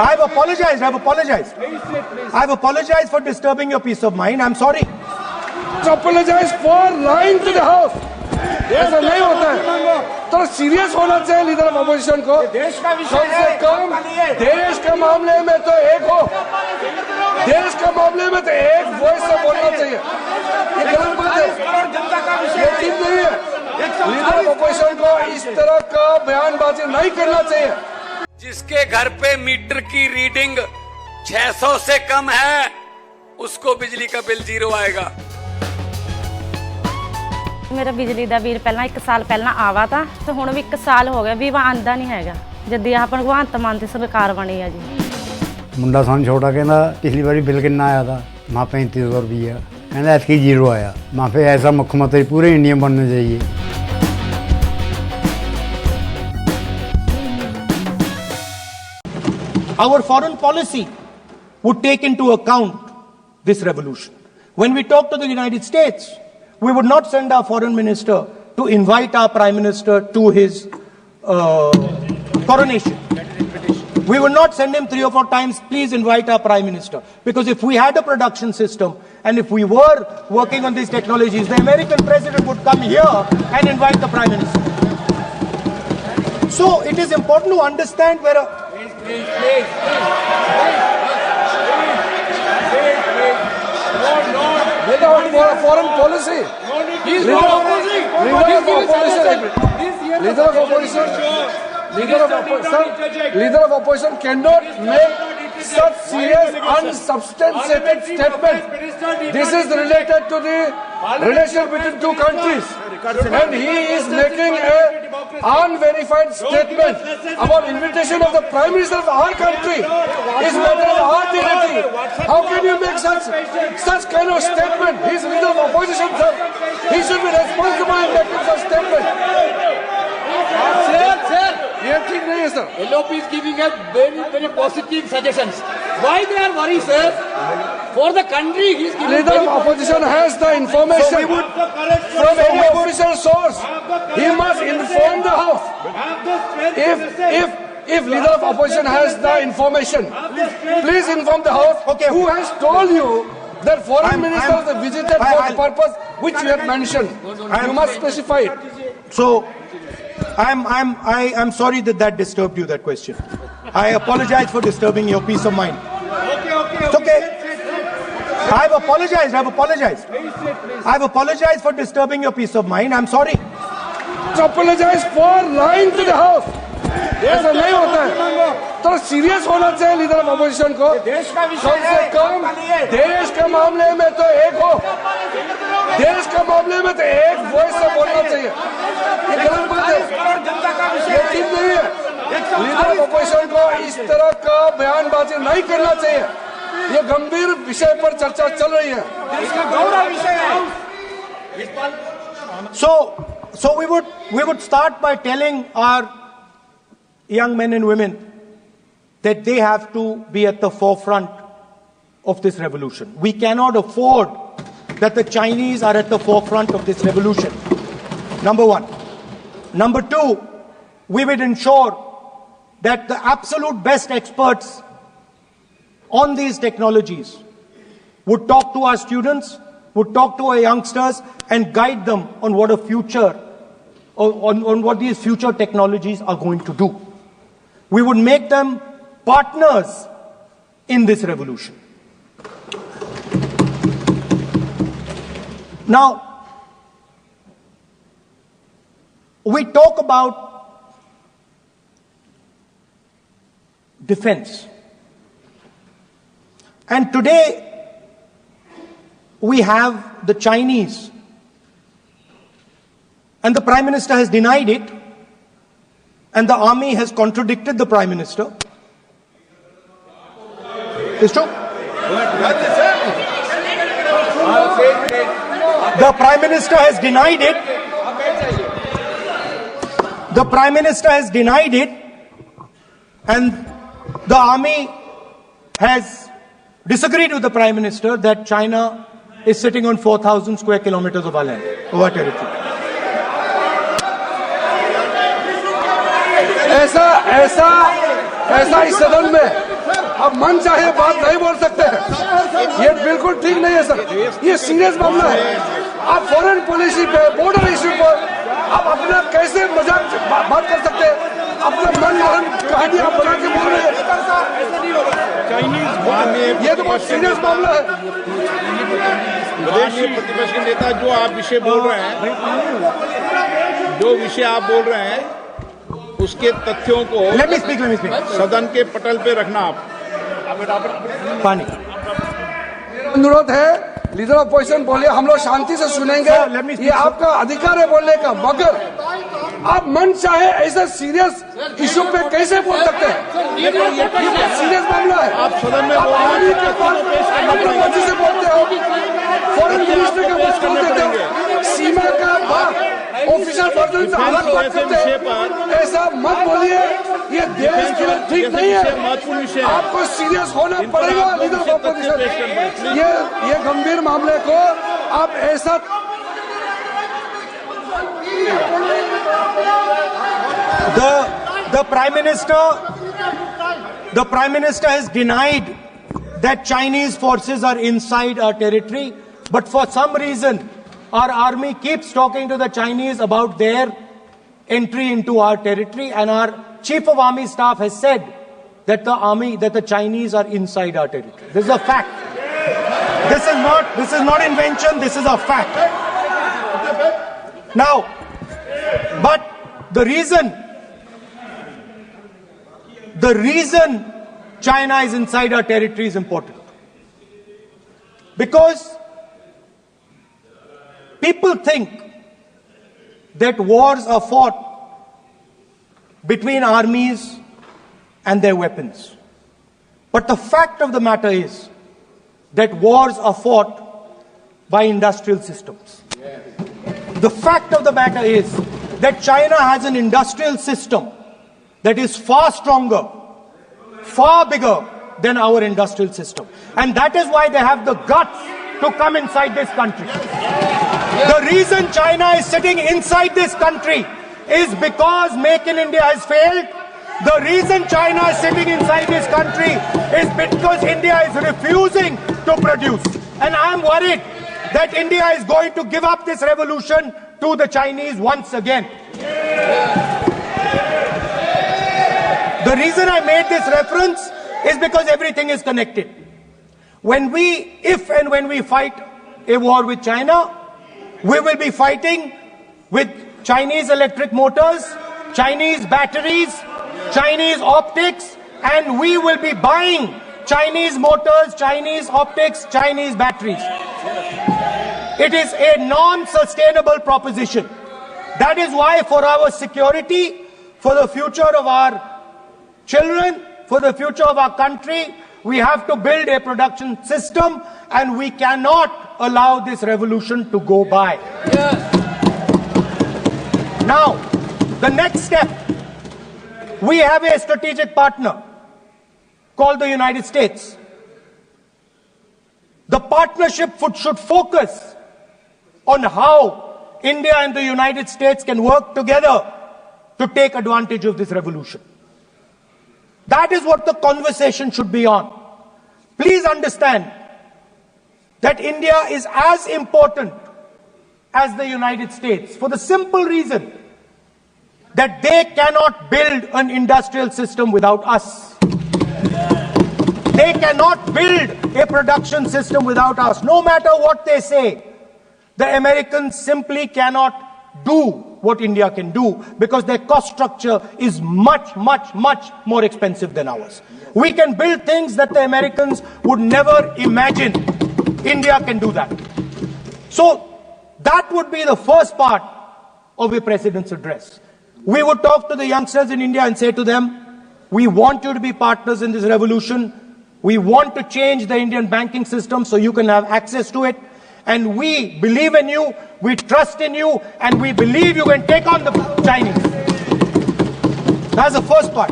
I've apologized. I've apologized for disturbing your peace of mind. I'm sorry. Apologize for lying to the house. ऐसा नहीं होता है. तो serious होना चाहिए लीडर ऑफ अपोजिशन को. कम से कम देश के मामले में तो एक हो. देश के मामले में तो एक वॉइस से बोलना चाहिए. ये गलत बात है. ये ठीक नहीं है. लीडर ऑफ अपोजिशन को इस तरह का बयानबाजी नहीं करना चाहिए. जिसके घर पे मीटर की रीडिंग 600 से कम है उसको बिजली का बिल 0 आएगा. मेरा बिजली का बिल पहला 1 साल पहला आवा था तो हुण भी 1 साल हो गया भी वह आंदा नहीं हैगा जदी आप भगवंत मान की सरकार बनी है जी. मुंडा सन छोटा कहना पिछली बारी बिल कितना आया था माँ 3500 रुपया कहना ऐसी 0 आया. माँ पे ऐसा मुख्यमंत्री पूरे इंडिया में बनना चाहिए. Our foreign policy would take into account this revolution. When we talk to the United States, we would not send our foreign minister to invite our prime minister to his coronation. We would not send him 3 or 4 times, please invite our prime minister. Because if we had a production system and if we were working on these technologies, the American president would come here and invite the prime minister. So it is important to understand where foreign policy. Leader of opposition cannot make such serious unsubstantiated statement. This is related to the relation between 2 countries, and he is making a unverified statement about invitation of the Prime Minister of our country. Is better than our dignity. How can you make such kind of statement? He is leader of opposition, sir. He should be responsible in making such statement. Sir, ये ठीक नहीं है sir. LOP is giving us very positive suggestions. Why they are worried, sir? For the country, he is giving. Leader of opposition has the information from any official source. He must inform the house. If leader of opposition has the information, please inform the house. Okay. Who has told you that foreign ministers visited for the purpose which you have mentioned? You must specify it. So, I'm sorry that disturbed you, that question. I apologize for disturbing your peace of mind. It's okay. I've apologized. I've apologized for disturbing your peace of mind. I'm sorry. Apologize for lying to the house. ऐसा नहीं होता है. तो serious होना चाहिए leader of opposition को. कम से कम देश के मामले में तो एक हो. देश के मामले में तो एक वॉइस से बोलना चाहिए. ये गलत बात है. ये ठीक नहीं है. लीडर ऑफ अपोजिशन को इस तरह का बयानबाजी नहीं करना चाहिए. ये गंभीर विषय पर चर्चा चल रही है. इसका गौरव विषय है. So we would start by telling our young men and women that they have to be at the forefront of this revolution. We cannot afford that the Chinese are at the forefront of this revolution. Number 1. Number 2, we will ensure that the absolute best experts on these technologies would talk to our students, would talk to our youngsters and guide them on what a future, on what these future technologies are going to do. We would make them partners in this revolution. Now, we talk about defense. And today, we have the Chinese. And the Prime Minister has denied it. And the army has contradicted the Prime Minister. It's true. The Prime Minister has denied it. The Prime Minister has denied it. And the army has disagreed with the Prime Minister that China is sitting on 4,000 square kilometers of our land, of our territory. ऐसा इस सदन में आप मन चाहे बात नहीं बोल सकते हैं, ये बिल्कुल ठीक नहीं है सर। ये सीरियस मामला है। आप फॉरेन पॉलिसी पे, बॉर्डर इश्यू पर आप अपना कैसे मजाक बात कर सकते हैं? अपना मन कहानी आप बना के बोल रहे हैं, ये तो बहुत सीरियस मामला है। विदेशी प्रतिपक्ष के नेता जो आप विषय बोल रहे हैं, जो विषय आप बोल रहे हैं, उसके तथ्यों को Let me speak. सदन के पटल पे रखना। आप पानी अनुरोध है, लीडर ऑफ अपोजिशन बोलिए, हम लोग शांति से सुनेंगे। ये आपका अधिकार है बोलने का, मगर आप मन चाहे ऐसा सीरियस इशू पे कैसे बोल सकते हैं? ये सीरियस मामला है। आप सदन में मर्जी से बोलते हो, फॉरेन मिनिस्टर के पास बोल देते हो, सीमा का बात ऑफिशियल पर्सन से अलग बात करते हैं, ऐसा मत बोलिए। ये देश के लिए ठीक नहीं है। आपको सीरियस होना पड़ेगा लीडर ऑफ अपोजिशन। ये गंभीर मामले को आप ऐसा The Prime Minister has denied that Chinese forces are inside our territory, but for some reason our army keeps talking to the Chinese about their entry into our territory, and our Chief of Army Staff has said that the Chinese are inside our territory. This is a fact. This is not invention, this is a fact. Now, but the reason China is inside our territory is important. Because people think that wars are fought between armies and their weapons. But the fact of the matter is that wars are fought by industrial systems. The fact of the matter is that China has an industrial system that is far stronger, far bigger than our industrial system. And that is why they have the guts to come inside this country. The reason China is sitting inside this country is because Make in India has failed. The reason China is sitting inside this country is because India is refusing to produce. And I am worried that India is going to give up this revolution to the Chinese once again. The reason I made this reference is because everything is connected. If and when we fight a war with China, we will be fighting with Chinese electric motors, Chinese batteries, Chinese optics, and we will be buying Chinese motors, Chinese optics, Chinese batteries. It is a non-sustainable proposition. That is why for our security, for the future of our children, for the future of our country, we have to build a production system, and we cannot allow this revolution to go by. Now, the next step, we have a strategic partner called the United States. The partnership should focus on how India and the United States can work together to take advantage of this revolution. That is what the conversation should be on. Please understand that India is as important as the United States for the simple reason that they cannot build an industrial system without us. They cannot build a production system without us. No matter what they say, the Americans simply cannot do what India can do because their cost structure is much, much, much more expensive than ours. We can build things that the Americans would never imagine. India can do that. So that would be the first part of a president's address. We would talk to the youngsters in India and say to them, we want you to be partners in this revolution. We want to change the Indian banking system so you can have access to it. And we believe in you, we trust in you, and we believe you can take on the Chinese. That's the first part.